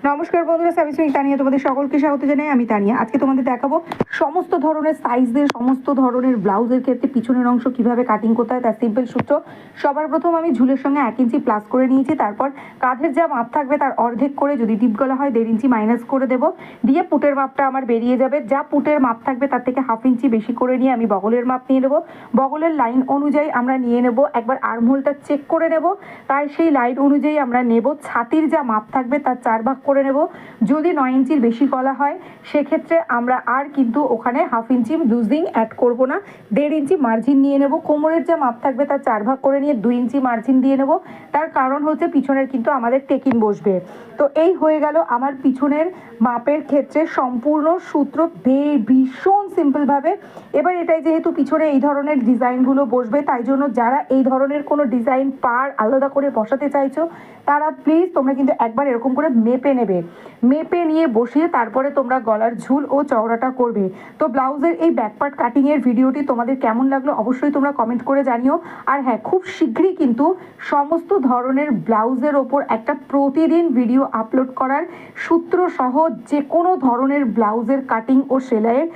নমস্কার বন্ধুরা, সার্ভিসিং তানিয়া তোমাদের সকলকে স্বাগত জানাই। আমি তানিয়া। আজকে তোমাদের দেখাবো সমস্ত ধরনের সাইজের সমস্ত ধরনের ব্লাউজের ক্ষেত্রে পিছনের অংশ কিভাবে কাটিং করতে হয় তার সিম্পল সূত্র। সবার প্রথম আমি ঝুলের সঙ্গে 1 ইঞ্চি প্লাস করে নিয়েছি, তারপর কাঁধের যা মাপ থাকবে তার অর্ধেক করে, যদি ডিপ গলা হয় 1.5 ইঞ্চি মাইনাস করে দেবো, দিয়ে পুটের মাপটা আমার বেরিয়ে যাবে। যা পুটের মাপ থাকবে তার থেকে 1/2 ইঞ্চি বেশি করে নিয়ে আমি বগলের মাপ নিয়ে নেবো। বগলের লাইন অনুযায়ী আমরা নিয়ে নেব, একবার আর্মহোলটা চেক করে নেব, তাই সেই লাইন অনুযায়ী আমরা নেব। ছাতির যা মাপ থাকবে তার 4 ভাগ করে নেব। যদি 9 ইঞ্চির বেশি গলা হয় সেক্ষেত্রে আমরা আর কিন্তু ওখানে 1/2 ইঞ্চি লুজিং অ্যাড করব না, 1.5 ইঞ্চি মার্জিন নিয়ে নেব। কোমরের যা মাপ থাকবে তার 4 ভাগ করে নিয়ে 2 ইঞ্চি মার্জিন দিয়ে নেব। তার কারণ হচ্ছে পিছনের কিন্তু আমাদের টেকিন বসবে। তো এই হয়ে গেল আমার পিছনের মাপের ক্ষেত্রে সম্পূর্ণ সূত্র, ভীষণ সিম্পলভাবে। এবার এটাই যেহেতু পিছনে এই ধরনের ডিজাইনগুলো বসবে, তাই জন্য যারা এই ধরনের কোনো ডিজাইন পার আলাদা করে বসাতে চাইছো তারা প্লিজ তোমরা কিন্তু একবার এরকম করে মেপে নেবে। মেপে নিয়ে বসিয়ে তারপরে তোমরা গলার ঝুল ও চওড়াটা করবে। তো ব্লাউজের এই ব্যাকপার্ট কাটিংয়ের ভিডিওটি তোমাদের কেমন লাগলো অবশ্যই তোমরা কমেন্ট করে জানিও। আর হ্যাঁ, খুব শীঘ্রই কিন্তু সমস্ত ধরনের ব্লাউজের ওপর একটা প্রতিদিন ভিডিও আপলোড করার সূত্র সহ যে কোনো ধরনের ব্লাউজের কাটিং ও সেলাইয়ের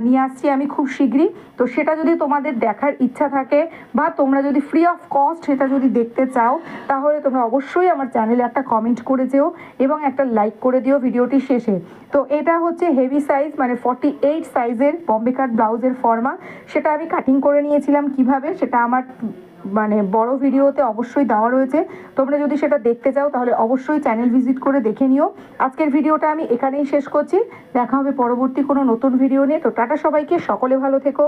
নিয়ে আসছি আমি খুব শীঘ্রই। তো সেটা যদি তোমাদের দেখার ইচ্ছা থাকে বা তোমরা যদি ফ্রি অফ কস্ট সেটা যদি দেখতে চাও, তাহলে তোমরা অবশ্যই আমার চ্যানেলে একটা কমেন্ট করে যেও এবং একটা লাইক করে দিও ভিডিওটি শেষে। তো এটা হচ্ছে হেভি সাইজ, মানে 48 সাইজের বম্বে কাট ব্লাউজের ফর্মা। সেটা আমি কাটিং করে নিয়েছিলাম কিভাবে, সেটা আমার মানে বড় ভিডিওতে অবশ্যই দেওয়া রয়েছে। তোমরা যদি সেটা দেখতে চাও তাহলে অবশ্যই চ্যানেল ভিজিট করে দেখে নিও। আজকের ভিডিওটা আমি এখানেই শেষ করছি। দেখা হবে পরবর্তী কোনো নতুন ভিডিও নিয়ে। তো টাটা সবাইকে, সকলে ভালো থেকো।